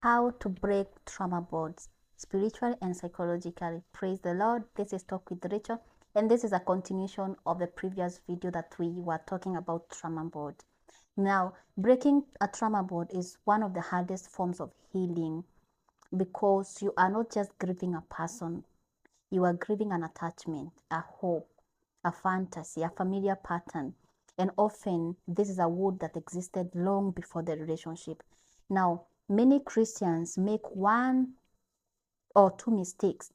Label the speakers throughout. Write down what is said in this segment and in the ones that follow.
Speaker 1: How to break trauma bonds spiritually and psychologically. Praise the Lord. This is Talk with Rachel, and this is a continuation of the previous video that we were talking about trauma bond. Now, breaking a trauma bond is one of the hardest forms of healing because you are not just grieving a person, you are grieving an attachment, a hope, a fantasy, a familiar pattern. And often, this is a wound that existed long before the relationship. Now, many Christians make one or two mistakes.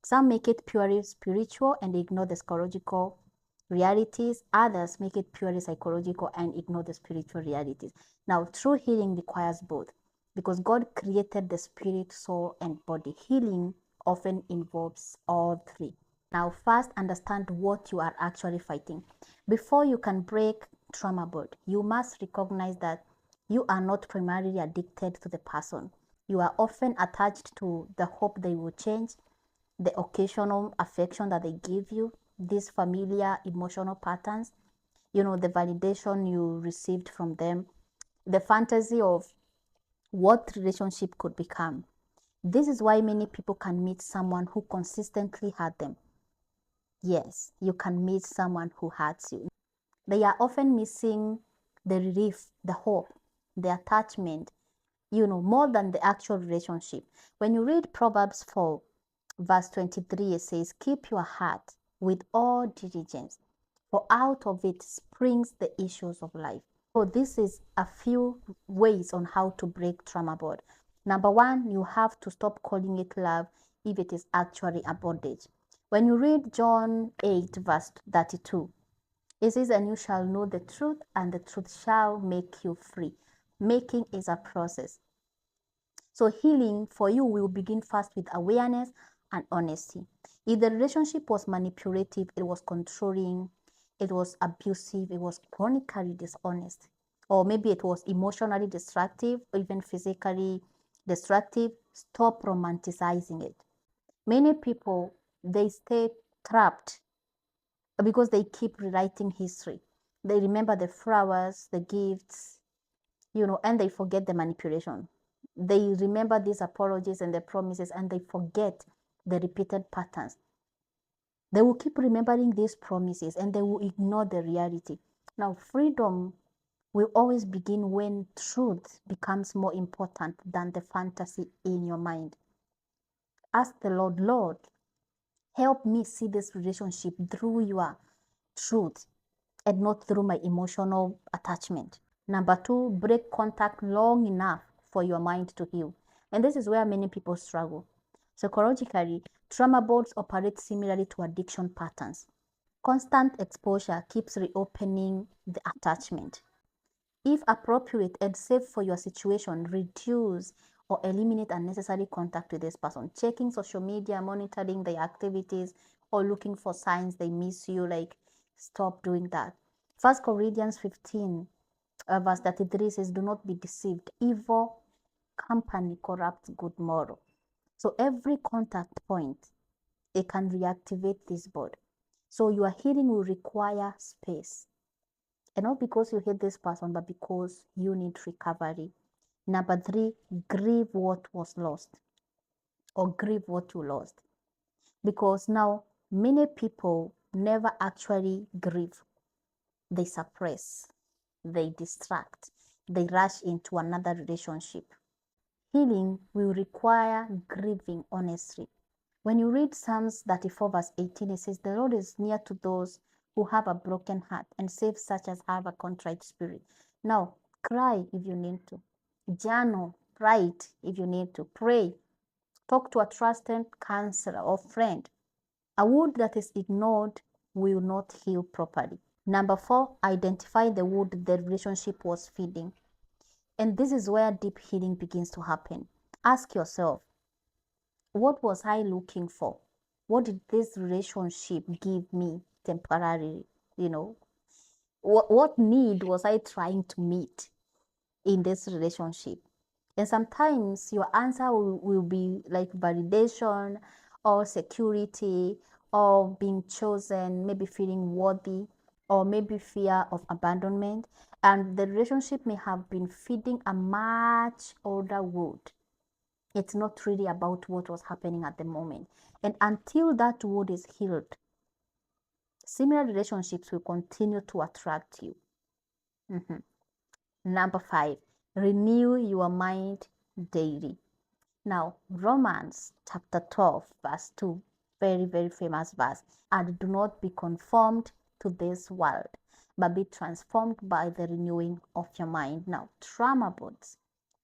Speaker 1: Some make it purely spiritual and ignore the psychological realities. Others make it purely psychological and ignore the spiritual realities. Now, true healing requires both because God created the spirit, soul, and body. Healing often involves all three. Now, first, understand what you are actually fighting. Before you can break trauma bond, you must recognize that you are not primarily addicted to the person. You are often attached to the hope they will change, the occasional affection that they give you, these familiar emotional patterns, the validation you received from them, the fantasy of what relationship could become. This is why many people can meet someone who consistently hurt them. Yes, you can meet someone who hurts you. They are often missing the relief, the hope, the attachment, more than the actual relationship. When you read Proverbs 4, verse 23, it says, "Keep your heart with all diligence, for out of it springs the issues of life." So this is a few ways on how to break trauma bond. Number one, you have to stop calling it love if it is actually a bondage. When you read John 8, verse 32, it says, "And you shall know the truth, and the truth shall make you free." Making is a process. So healing for you will begin first with awareness and honesty. If the relationship was manipulative, it was controlling, it was abusive, it was chronically dishonest, or maybe it was emotionally destructive, or even physically destructive, stop romanticizing it. Many people, they stay trapped because they keep rewriting history. They remember the flowers, the gifts, and they forget the manipulation. They remember these apologies and the promises, and they forget the repeated patterns. They will keep remembering these promises and they will ignore the reality. Now, freedom will always begin when truth becomes more important than the fantasy in your mind. Ask the Lord, "Lord, help me see this relationship through your truth and not through my emotional attachment." Number two, break contact long enough for your mind to heal. And this is where many people struggle. Psychologically, trauma bonds operate similarly to addiction patterns. Constant exposure keeps reopening the attachment. If appropriate and safe for your situation, reduce or eliminate unnecessary contact with this person. Checking social media, monitoring their activities, or looking for signs they miss you, like, stop doing that. 1 Corinthians 15, verse 33 says, "Do not be deceived. Evil company corrupts good moral." So every contact point, it can reactivate this bond. So your healing will require space. And not because you hate this person, but because you need recovery. Number three, grieve what was lost or grieve what you lost. Because now many people never actually grieve. They suppress, they distract, they rush into another relationship. Healing will require grieving honestly. When you read Psalms 34 verse 18, it says, "The Lord is near to those who have a broken heart and saves such as have a contrite spirit." Now, cry if you need to. Journal, write if you need to. Pray. Talk to a trusted counselor or friend. A wound that is ignored will not heal properly. Number four, identify the wound the relationship was feeding. And this is where deep healing begins to happen. Ask yourself, what was I looking for? What did this relationship give me temporarily? What need was I trying to meet in this relationship? And sometimes your answer will be like validation or security or being chosen, maybe feeling worthy, or maybe fear of abandonment. And the relationship may have been feeding a much older wound. It's not really about what was happening at the moment. And until that wound is healed, similar relationships will continue to attract you. Number 5, renew your mind daily. Now, Romans chapter 12, verse 2, very, very famous verse. And do not be conformed to this world, but be transformed by the renewing of your mind. Now, trauma bonds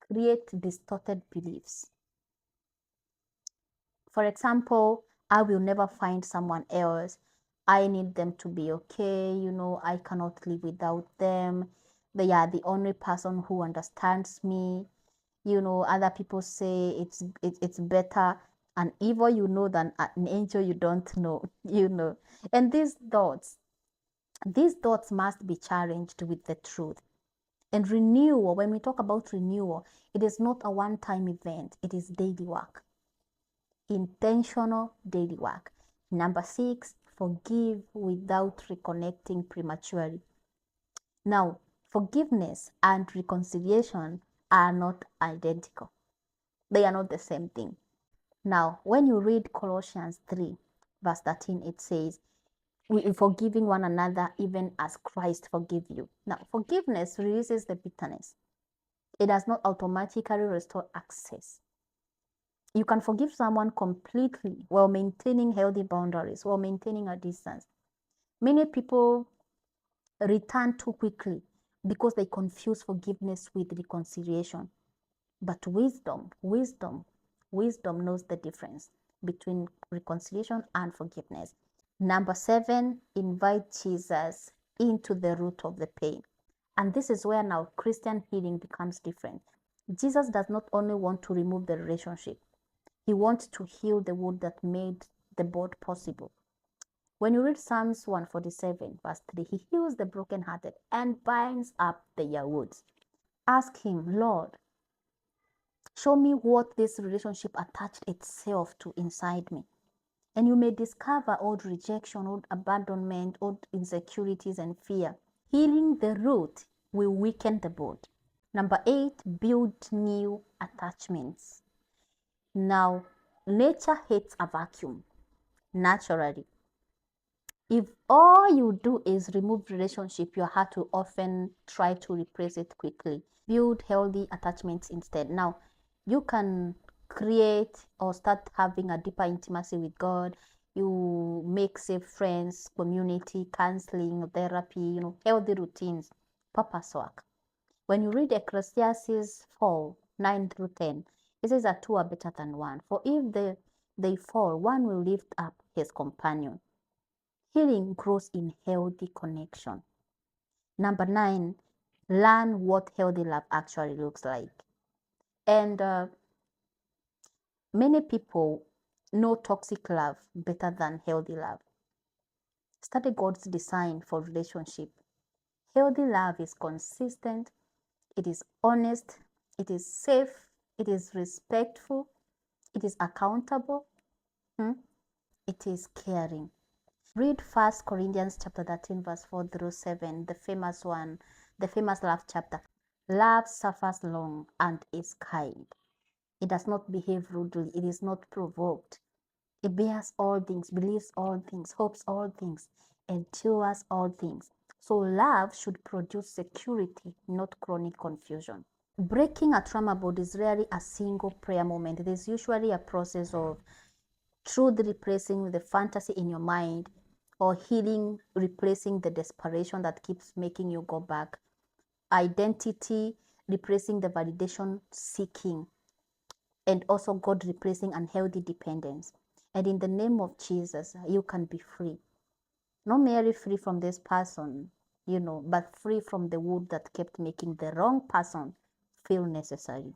Speaker 1: create distorted beliefs. For example, I will never find someone else. I need them to be okay. I cannot live without them. They are the only person who understands me. Other people say it's better an evil than an angel you don't know. And these thoughts must be challenged with the truth. And renewal, when we talk about renewal, it is not a one-time event. It is daily work. Intentional daily work. Number 6, forgive without reconnecting prematurely. Now, forgiveness and reconciliation are not identical. They are not the same thing. Now, when you read Colossians 3, verse 13, it says, we forgiving one another even as Christ forgive you. Now, forgiveness releases the bitterness. It does not automatically restore access. You can forgive someone completely while maintaining healthy boundaries, while maintaining a distance. Many people return too quickly because they confuse forgiveness with reconciliation. But wisdom knows the difference between reconciliation and forgiveness. Number 7, invite Jesus into the root of the pain. And this is where now Christian healing becomes different. Jesus does not only want to remove the relationship, he wants to heal the wound that made the bond possible. When you read Psalms 147, verse 3, he heals the brokenhearted and binds up their wounds. Ask him, Lord, show me what this relationship attached itself to inside me. And you may discover old rejection, old abandonment, old insecurities and fear. Healing the root will weaken the bond. Number 8, build new attachments. Now, nature hates a vacuum, naturally. If all you do is remove relationship, your heart will often try to replace it quickly. Build healthy attachments instead. Now, you can create or start having a deeper intimacy with God. You make safe friends, community, counseling, therapy, healthy routines, purpose work. When you read Ecclesiastes 4, 9 through 10, it says that two are better than one. For if they fall, one will lift up his companion. Healing grows in healthy connection. Number 9, learn what healthy love actually looks like. And many people know toxic love better than healthy love. Study God's design for relationship. Healthy love is consistent, it is honest, it is safe, it is respectful, it is accountable, it is caring. Read 1 Corinthians chapter 13, verse 4 through 7, the famous one, the famous love chapter. Love suffers long and is kind. It does not behave rudely. It is not provoked. It bears all things, believes all things, hopes all things, endures all things. So love should produce security, not chronic confusion. Breaking a trauma bond is rarely a single prayer moment. It is usually a process of truth replacing the fantasy in your mind, or healing replacing the desperation that keeps making you go back. Identity replacing the validation seeking, and also God replacing unhealthy dependence. And in the name of Jesus, you can be free. Not merely free from this person, but free from the wound that kept making the wrong person feel necessary.